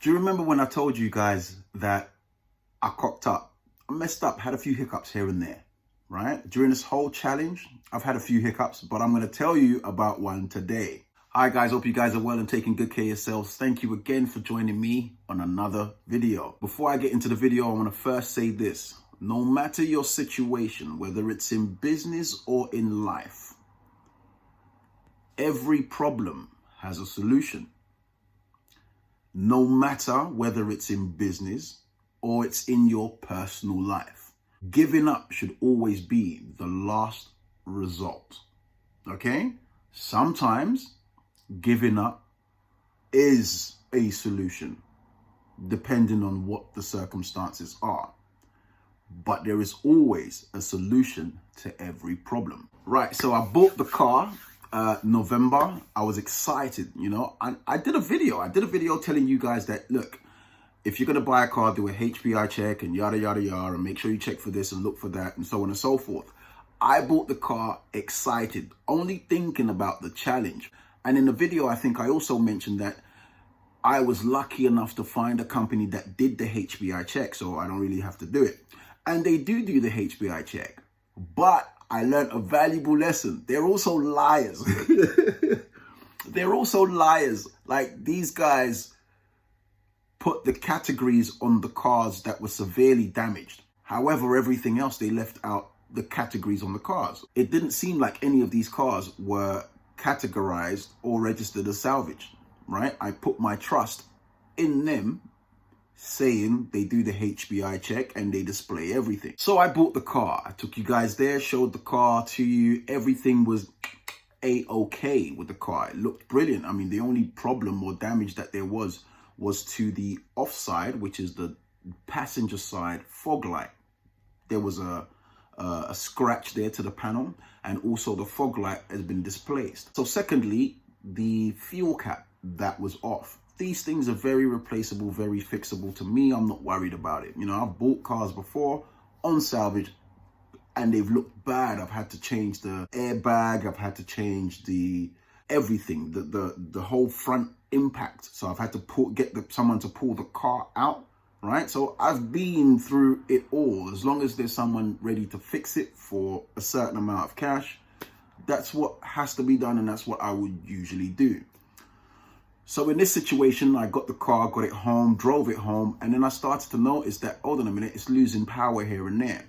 Do you remember when I told you guys that I cocked up? I messed up, had a few hiccups here and there, right? During this whole challenge, I've had a few hiccups, but I'm going to tell you about one today. Hi guys, hope you guys are well and taking good care of yourselves. Thank you again for joining me on another video. Before I get into the video, I want to first say this. No matter your situation, whether it's in business or in life, every problem has a solution. No matter whether it's in business or it's in your personal life. Giving up should always be the last result, okay? Sometimes giving up is a solution, depending on what the circumstances are. But there is always a solution to every problem. Right, so I bought the car November. I was excited, you know, and I did a video telling you guys that, look, if you're going to buy a car, do a HPI check and yada, yada, yada, and make sure you check for this and look for that and so on and so forth. I bought the car excited, only thinking about the challenge. And in the video, I think I also mentioned that I was lucky enough to find a company that did the HPI check, so I don't really have to do it. And they do the HPI check, but I learned a valuable lesson. They're also liars. They're also liars. Like, these guys put the categories on the cars that were severely damaged. However, everything else, they left out the categories on the cars. It didn't seem like any of these cars were categorized or registered as salvage, right? I put my trust in them saying they do the HPI check and they display everything. So I bought the car. I took you guys there, showed the car to you. Everything was A-okay with the car. It looked brilliant. I mean, the only problem or damage that there was to the offside, which is the passenger side fog light. There was a scratch there to the panel, and also the fog light has been displaced. So secondly, the fuel cap that was off. These things are very replaceable, very fixable. To me, I'm not worried about it. You know, I've bought cars before on salvage and they've looked bad. I've had to change the airbag. I've had to change everything, the whole front impact. So I've had to get someone to pull the car out, right? So I've been through it all. As long as there's someone ready to fix it for a certain amount of cash, that's what has to be done, and that's what I would usually do. So in this situation, I got the car, got it home, drove it home, and then I started to notice that, hold on a minute, it's losing power here and there.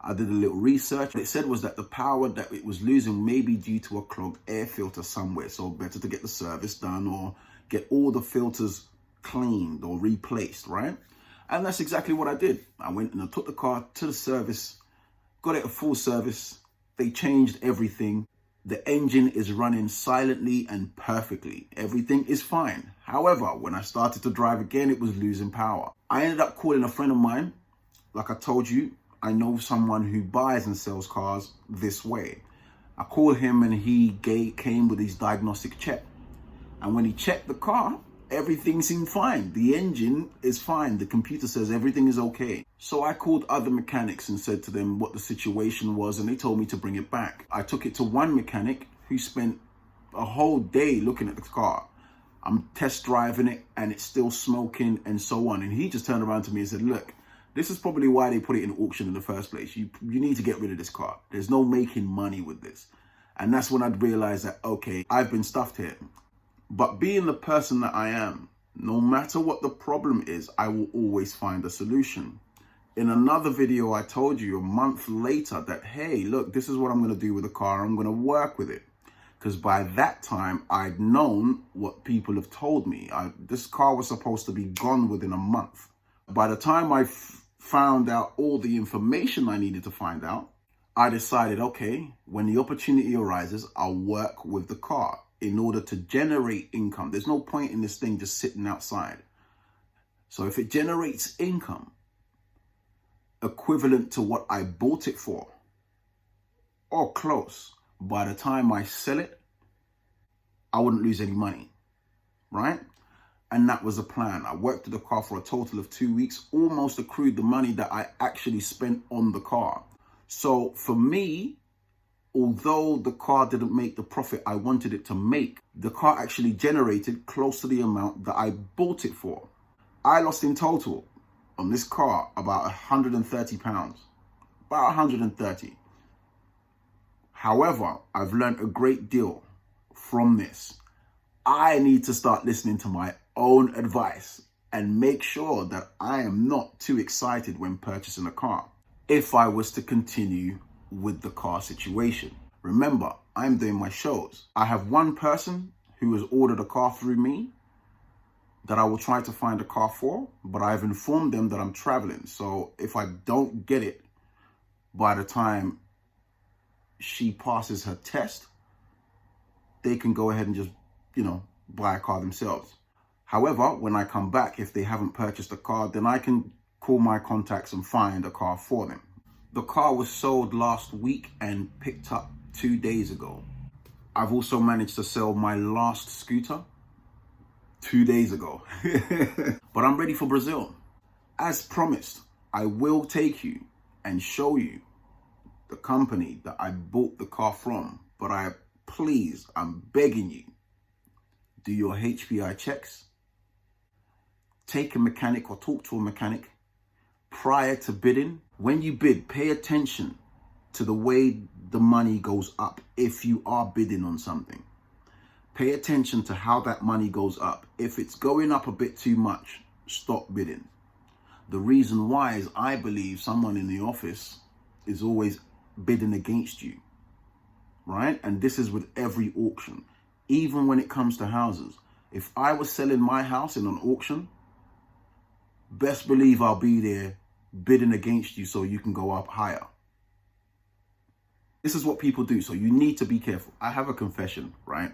I did a little research. What it said was that the power that it was losing may be due to a clogged air filter somewhere. So better to get the service done or get all the filters cleaned or replaced, right? And that's exactly what I did. I went and I took the car to the service, got it a full service. They changed everything. The engine is running silently and perfectly. Everything is fine. However, when I started to drive again, it was losing power. I ended up calling a friend of mine. Like I told you, I know someone who buys and sells cars this way. I called him and he came with his diagnostic check. And when he checked the car, everything seemed fine. The engine is fine. The computer says everything is okay. So I called other mechanics and said to them what the situation was, and they told me to bring it back. I took it to one mechanic who spent a whole day looking at the car. I'm test driving it and it's still smoking and so on. And he just turned around to me and said, look, this is probably why they put it in auction in the first place. You need to get rid of this car. There's no making money with this. And that's when I'd realized that, okay, I've been stuffed here. But being the person that I am, no matter what the problem is, I will always find a solution. In another video, I told you a month later that, hey, look, this is what I'm going to do with the car. I'm going to work with it. Because by that time, I'd known what people have told me. This car was supposed to be gone within a month. By the time I found out all the information I needed to find out, I decided, okay, when the opportunity arises, I'll work with the car in order to generate income. There's no point in this thing just sitting outside. So if it generates income equivalent to what I bought it for, or close, by the time I sell it, I wouldn't lose any money, right? And that was the plan. I worked with the car for a total of 2 weeks, almost accrued the money that I actually spent on the car. So for me, although the car didn't make the profit I wanted it to make, the car actually generated close to the amount that I bought it for. I lost in total on this car about 130 pounds, about 130. However, I've learned a great deal from this. I need to start listening to my own advice and make sure that I am not too excited when purchasing a car if I was to continue with the car situation. Remember, I'm doing my shows. I have one person who has ordered a car through me that I will try to find a car for, but I've informed them that I'm traveling. So if I don't get it by the time she passes her test, they can go ahead and just, buy a car themselves. However, when I come back, if they haven't purchased a car, then I can call my contacts and find a car for them. The car was sold last week and picked up 2 days ago. I've also managed to sell my last scooter 2 days ago. But I'm ready for Brazil. As promised, I will take you and show you the company that I bought the car from. But I'm begging you, do your HPI checks. Take a mechanic or talk to a mechanic prior to bidding. When you bid, pay attention to the way the money goes up if you are bidding on something. Pay attention to how that money goes up. If it's going up a bit too much, stop bidding. The reason why is I believe someone in the office is always bidding against you, right? And this is with every auction, even when it comes to houses. If I was selling my house in an auction, best believe I'll be there bidding against you so you can go up higher. This is what people do, so you need to be careful. I have a confession, right?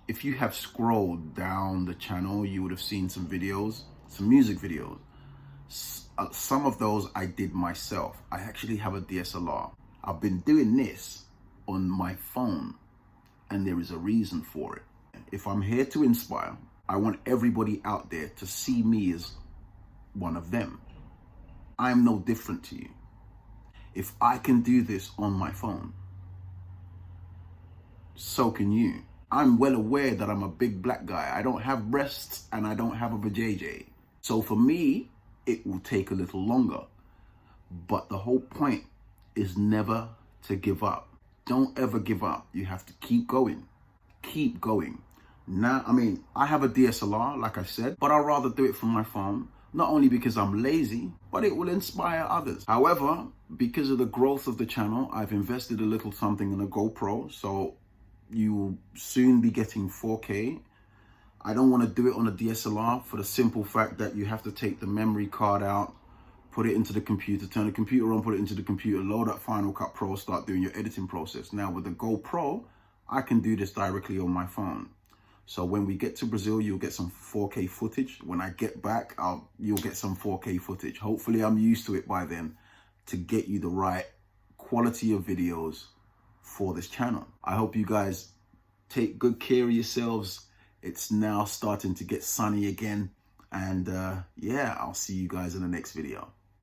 If you have scrolled down the channel, you would have seen some videos, some music videos. Some of those I did myself. I actually have a DSLR. I've been doing this on my phone, and there is a reason for it. If I'm here to inspire, I want everybody out there to see me as one of them. I'm no different to you. If I can do this on my phone, so can you. I'm well aware that I'm a big black guy. I don't have breasts and I don't have a vajayjay. So for me, it will take a little longer. But the whole point is never to give up. Don't ever give up. You have to keep going. Keep going. Now, I have a DSLR, like I said, but I'd rather do it from my phone. Not only because I'm lazy, but it will inspire others. However, because of the growth of the channel, I've invested a little something in a GoPro. So you will soon be getting 4K. I don't want to do it on a DSLR for the simple fact that you have to take the memory card out, put it into the computer, turn the computer on, put it into the computer, load up Final Cut Pro, start doing your editing process. Now with the GoPro, I can do this directly on my phone. So when we get to Brazil, you'll get some 4K footage. When I get back, you'll get some 4K footage. Hopefully I'm used to it by then to get you the right quality of videos for this channel. I hope you guys take good care of yourselves. It's now starting to get sunny again. And yeah, I'll see you guys in the next video.